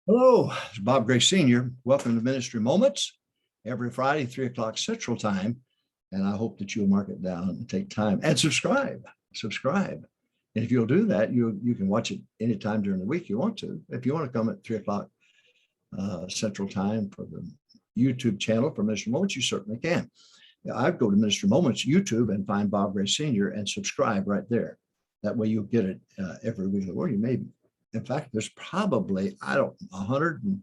Hello, it's Bob Gray Sr. Welcome to Ministry Moments every Friday, 3 o'clock Central Time. And I hope that you'll mark it down and take time and subscribe. Subscribe. And if you'll do that, you can watch it anytime during the week you want to. If you want to come at 3 o'clock Central Time for the YouTube channel for Ministry Moments, you certainly can. I'd go to Ministry Moments YouTube and find Bob Gray Sr. and subscribe right there. That way you'll get it every week. Or you may, in fact, there's probably, 100 and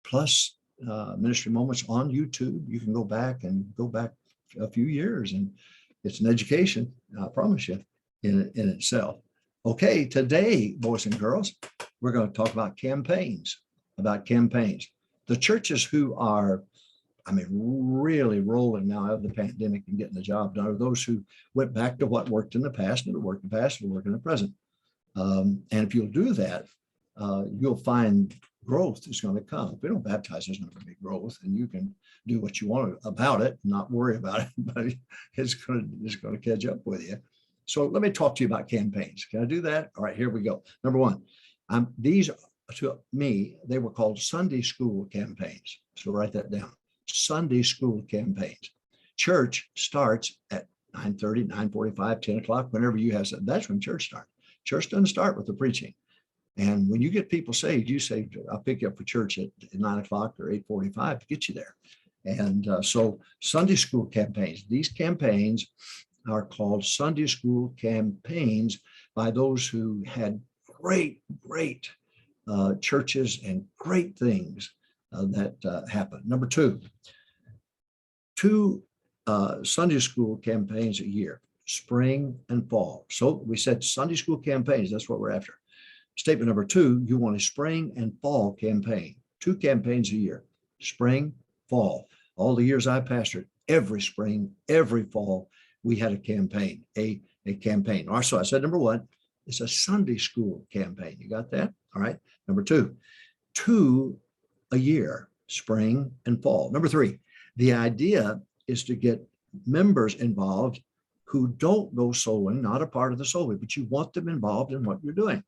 plus Ministry Moments on YouTube. You can go back a few years, and it's an education, I promise you, in itself. Okay, today, boys and girls, we're going to talk about campaigns. The churches who are, really rolling now out of the pandemic and getting the job done are those who went back to what worked in the past, and it worked in the past, and work in the present. And if you'll do that, you'll find growth is going to come. If we don't baptize, there's not going to be growth, and you can do what you want about it, not worry about it, but it's going to catch up with you. So let me talk to you about campaigns. Can I do that? All right, here we go. Number one, these to me, they were called Sunday school campaigns. So write that down. Sunday school campaigns. Church starts at 9:30, 9:45, 10 o'clock, whenever you have that. That's when church starts. Church doesn't start with the preaching. And when you get people saved, you say, I'll pick you up for church at 9 o'clock or 8:45 to get you there. And so Sunday school campaigns, these campaigns are called Sunday school campaigns by those who had great churches and great things that happened. Number two Sunday school campaigns a year, spring and fall. So we said Sunday school campaigns, that's what we're after. Statement number two, you want a spring and fall campaign, 2 campaigns a year, spring, fall. All the years I pastored, every spring, every fall, we had a campaign, a campaign. So I said, number one, it's a Sunday school campaign. You got that? All right. Number two a year, spring and fall. Number three, the idea is to get members involved who don't go soul winning, not a part of the soul winning, but you want them involved in what you're doing.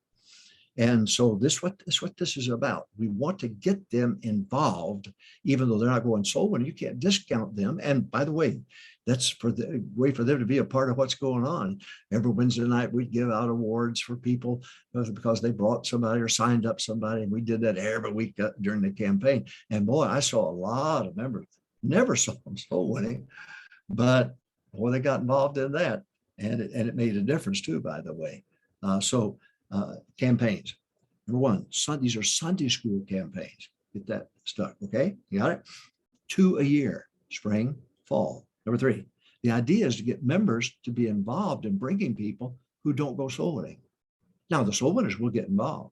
And so this is what this is about. We want to get them involved, even though they're not going soul winning. You can't discount them. And by the way, that's for the way for them to be a part of what's going on. Every Wednesday night, we give out awards for people because they brought somebody or signed up somebody. And we did that every week during the campaign. And boy, I saw a lot of members, never saw them soul winning, but boy, they got involved in that. And it made a difference too, by the way. Campaigns. Number one, these are Sunday school campaigns. Get that stuck, okay? You got it? 2 a year, spring, fall. Number three, the idea is to get members to be involved in bringing people who don't go soul winning. Now, the soul winners will get involved,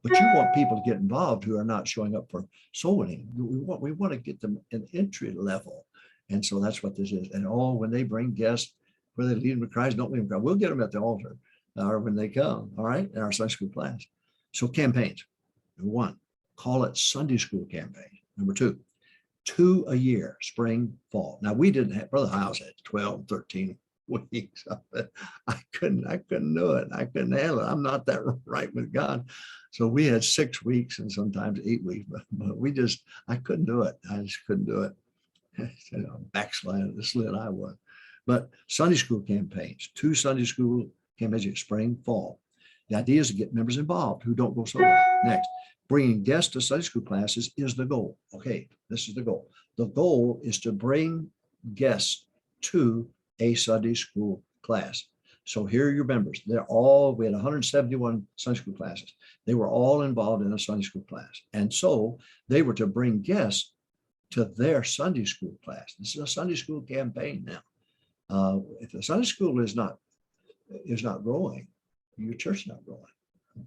but you want people to get involved who are not showing up for soul winning. We want to get them an entry level. And so that's what this is. And when they bring guests, whether they lead them to Christ, don't lead them to Christ, we'll get them at the altar. Or when they come, all right, in our Sunday school class. So campaigns. Number one, call it Sunday school campaign. Number two a year, spring, fall. Now we didn't have, Brother Hiles had 12, 13 weeks. I couldn't do it. I couldn't handle it. I'm not that right with God. So we had 6 weeks and sometimes 8 weeks, but I couldn't do it. I just couldn't do it. Backsliding the slid I was. But Sunday school campaigns, 2 Sunday school campaigns, spring, fall. The idea is to get members involved who don't go soul winning. Next, bringing guests to Sunday school classes is the goal. Okay, this is the goal. The goal is to bring guests to a Sunday school class. So here are your members. We had 171 Sunday school classes. They were all involved in a Sunday school class. And so they were to bring guests to their Sunday school class. This is a Sunday school campaign now. If the Sunday school is not growing, your church is not growing.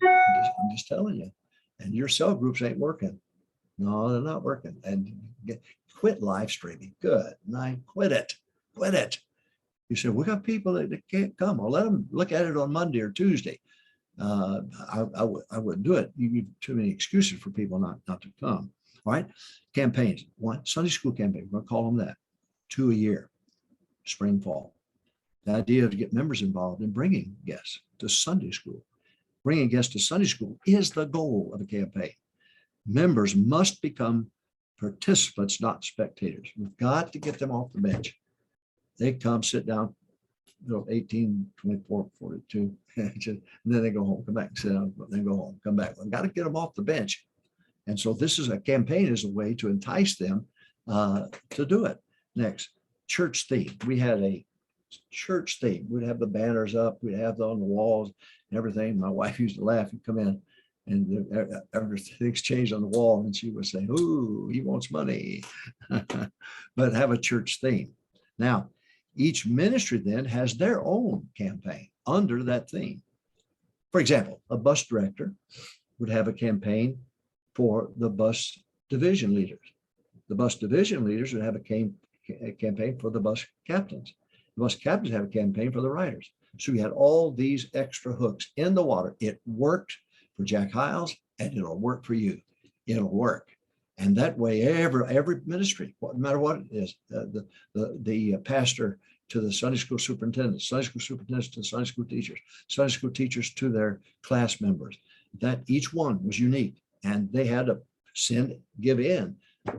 I'm just telling you. And your cell groups ain't working. No, they're not working. And quit live streaming. Good night. Quit it. You say, we got people that can't come. I'll let them look at it on Monday or Tuesday. I wouldn't do it. You give too many excuses for people not to come. All right. Campaigns. 1 Sunday school campaign. We're going to call them that. 2 a year, spring, fall. The idea of to get members involved in bringing guests to Sunday school. Bringing guests to Sunday school is the goal of a campaign. Members must become participants, not spectators. We've got to get them off the bench. They come, sit down, 18, 24, 42, and then they go home, come back, sit down, then go home, come back. We've got to get them off the bench. And so this is a campaign, is a way to entice them to do it. Next, church theme. We had a church theme. We'd have the banners up, we'd have them on the walls and everything. My wife used to laugh and come in and everything's changed on the wall, and she would say, "Ooh, he wants money." But have a church theme. Now, each ministry then has their own campaign under that theme. For example, a bus director would have a campaign for the bus division leaders. The bus division leaders would have a campaign for the bus captains. The bus captains have a campaign for the riders. So we had all these extra hooks in the water. It worked for Jack Hyles, and it'll work for you. It'll work. And that way, every ministry, no matter what it is, the pastor to the Sunday school superintendent, Sunday school superintendents to the Sunday school teachers to their class members, that each one was unique. And they had to give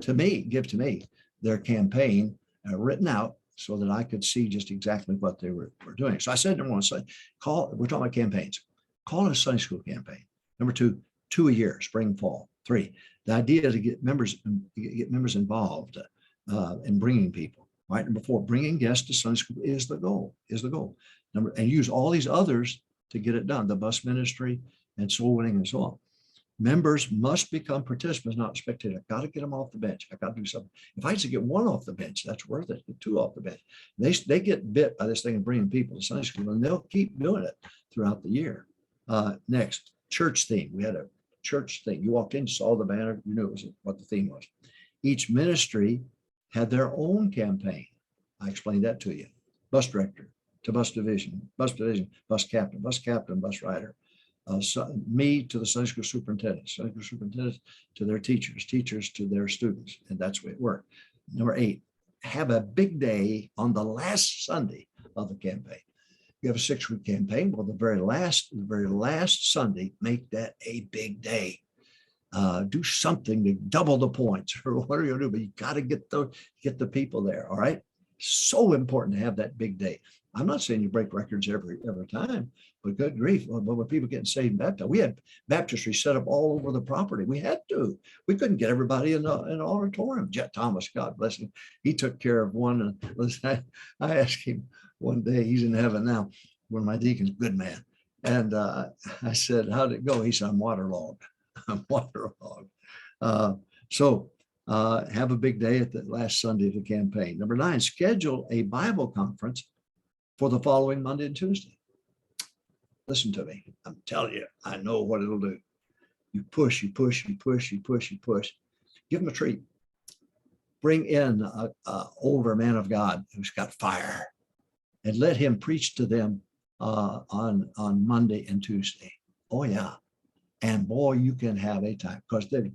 to me their campaign written out so that I could see just exactly what they were doing. So I said, number one, we're talking about campaigns. Call it a Sunday school campaign. Number two a year, spring, fall. 3, the idea is to get members involved in bringing people. Right. Number 4, bringing guests to Sunday school is the goal. And use all these others to get it done. The bus ministry and soul winning and so on. Members must become participants, not spectators. I've got to get them off the bench. I've got to do something. If I just get one off the bench, that's worth it. Get 2 off the bench. They get bit by this thing of bringing people to Sunday school, and they'll keep doing it throughout the year. Next, church theme. We had a church theme. You walked in, saw the banner, you knew it was what the theme was. Each ministry had their own campaign. I explained that to you. Bus director to bus division, bus captain, bus rider. Me to the Sunday school superintendent to their teachers to their students. And that's the way it worked. Number 8, have a big day on the last Sunday of the campaign. You have a 6-week campaign. Well, the very last Sunday, make that a big day. Do something to double the points or whatever you do, but you got to get the people there. All right. So important to have that big day. I'm not saying you break records every time, but good grief. But when people getting saved and baptized, we had baptistry set up all over the property. We had to. We couldn't get everybody in an auditorium. Jet Thomas, God bless him, he took care of one. And I asked him one day, he's in heaven now, one of my deacons, good man. And I said, how'd it go? He said, I'm waterlogged. I'm waterlogged. So have a big day at the last Sunday of the campaign. Number 9, schedule a Bible conference for the following Monday and Tuesday. Listen to me. I'm telling you, I know what it'll do. You push. Give them a treat. Bring in an older man of God who's got fire and let him preach to them on Monday and Tuesday. Oh, yeah. And boy, you can have a time, because the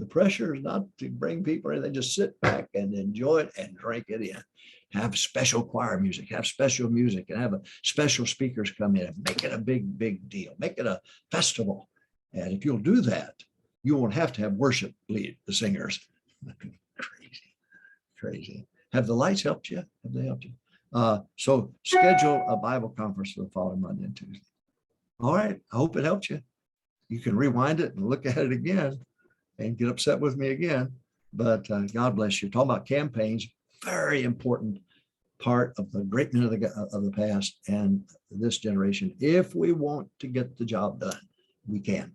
pressure is not to bring people in. They just sit back and enjoy it and drink it in. Have special choir music, have special music, and have special speakers come in and make it a big deal. Make it a festival. And if you'll do that, you won't have to have worship lead the singers. Crazy. Have the lights helped you? Have they helped you? So schedule a Bible conference for the following Monday and Tuesday. All right. I hope it helped you. You can rewind it and look at it again and get upset with me again. But God bless you. Talking about campaigns, very important part of the great men of the past and this generation. If we want to get the job done, we can.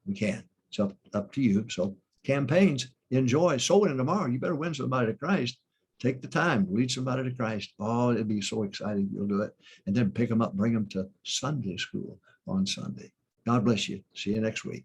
It's up to you. So campaigns, enjoy. Soul winning tomorrow. You better win somebody to Christ. Take the time, lead somebody to Christ. Oh, it'd be so exciting. You'll do it. And then pick them up, bring them to Sunday school on Sunday. God bless you. See you next week.